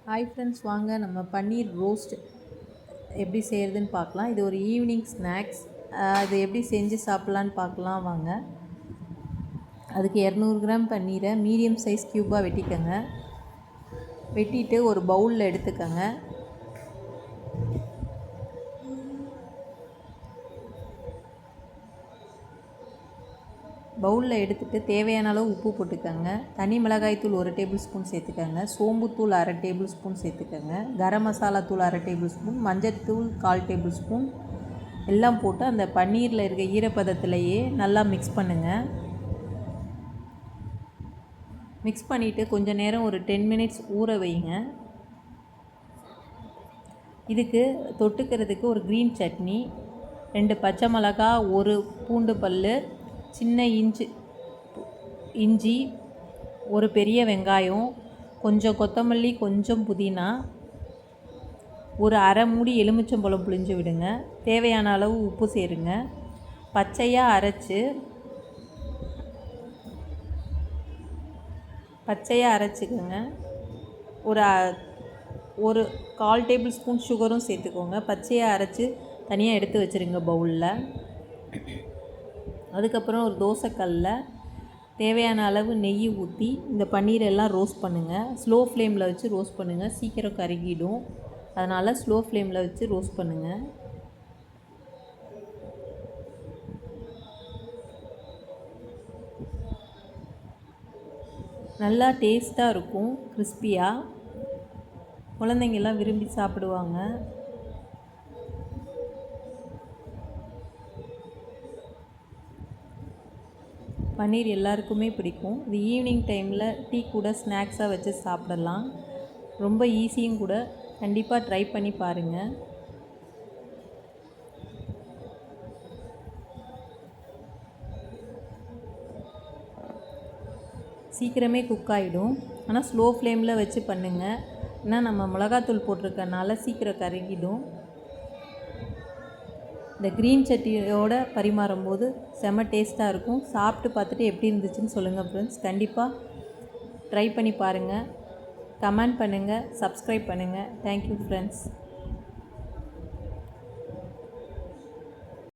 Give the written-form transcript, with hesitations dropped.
Hi friends, வாங்க நம்ம பன்னீர் roast எப்படி செய்கிறதுன்னு பார்க்கலாம். இது ஒரு ஈவினிங் ஸ்நாக்ஸ். அது எப்படி செஞ்சு சாப்பிட்லான்னு பார்க்கலாம் வாங்க. அதுக்கு 200 கிராம் பன்னீரை மீடியம் சைஸ் க்யூப்பாக வெட்டிக்கோங்க. வெட்டிட்டு ஒரு பவுலில் எடுத்துக்கோங்க. பவுலில் எடுத்துகிட்டு தேவையான அளவு உப்பு போட்டுக்கோங்க. தனி மிளகாய்த்தூள் 1 டேபிள் ஸ்பூன் சேர்த்துக்கோங்க. சோம்புத்தூள் 1/2 டேபிள் ஸ்பூன் சேர்த்துக்கோங்க. கரம் மசாலா தூள் 1/2 டேபிள் ஸ்பூன், மஞ்சள்தூள் 1/4 டேபிள் ஸ்பூன் எல்லாம் போட்டு அந்த பன்னீரில் இருக்க ஈரப்பதத்திலேயே நல்லா மிக்ஸ் பண்ணுங்கள். மிக்ஸ் பண்ணிவிட்டு கொஞ்சம் நேரம் ஒரு 10 மினிட்ஸ் ஊற வைங்க. இதுக்கு தொட்டுக்கிறதுக்கு ஒரு க்ரீன் சட்னி, 2 பச்சை மிளகா, 1 பூண்டு பல், சின்ன இஞ்சி, ஒரு பெரிய வெங்காயம், கொஞ்சம் கொத்தமல்லி, கொஞ்சம் புதினா, ஒரு அரை மூடி எலுமிச்சம்பழம் புழிஞ்சு விடுங்க. தேவையான அளவு உப்பு சேருங்க. பச்சையாக அரைச்சிக்கோங்க. ஒரு 1/4 டேபிள் ஸ்பூன் சுகரும் சேர்த்துக்கோங்க. பச்சையாக அரைச்சி தனியாக எடுத்து வச்சுருங்க பவுலில். அதுக்கப்புறம் ஒரு தோசைக்கல்லில் தேவையான அளவு நெய் ஊற்றி இந்த பன்னீர் எல்லாம் ரோஸ்ட் பண்ணுங்கள். ஸ்லோ ஃப்ளேமில் வச்சு ரோஸ்ட் பண்ணுங்கள், சீக்கிரம் கருகிடும். அதனால் ஸ்லோ ஃப்ளேமில் வச்சு ரோஸ்ட் பண்ணுங்கள். நல்லா டேஸ்ட்டாக இருக்கும், கிறிஸ்பியாக. குழந்தைங்கள்லாம் விரும்பி சாப்பிடுவாங்க. பன்னீர் எல்லாருக்குமே பிடிக்கும். இது ஈவினிங் டைமில் டீ கூட ஸ்நாக்ஸாக வச்சு சாப்பிடலாம். ரொம்ப ஈஸியும் கூட. கண்டிப்பாக ட்ரை பண்ணி பாருங்கள். சீக்கிரமே குக் ஆகிடும். ஆனால் ஸ்லோ ஃப்ளேமில் வச்சு பண்ணுங்கள். ஏன்னா நம்ம மிளகாத்தூள் போட்டிருக்கனால சீக்கிரம் கருகிடும். இந்த க்ரீன் சட்னியோடு பரிமாறும்போது செம்ம டேஸ்ட்டாக இருக்கும். சாப்பிட்டு பார்த்துட்டு எப்படி இருந்துச்சுன்னு சொல்லுங்கள் ஃப்ரெண்ட்ஸ். கண்டிப்பாக ட்ரை பண்ணி பாருங்கள். கமெண்ட் பண்ணுங்கள், சப்ஸ்கிரைப் பண்ணுங்கள். Thank you friends.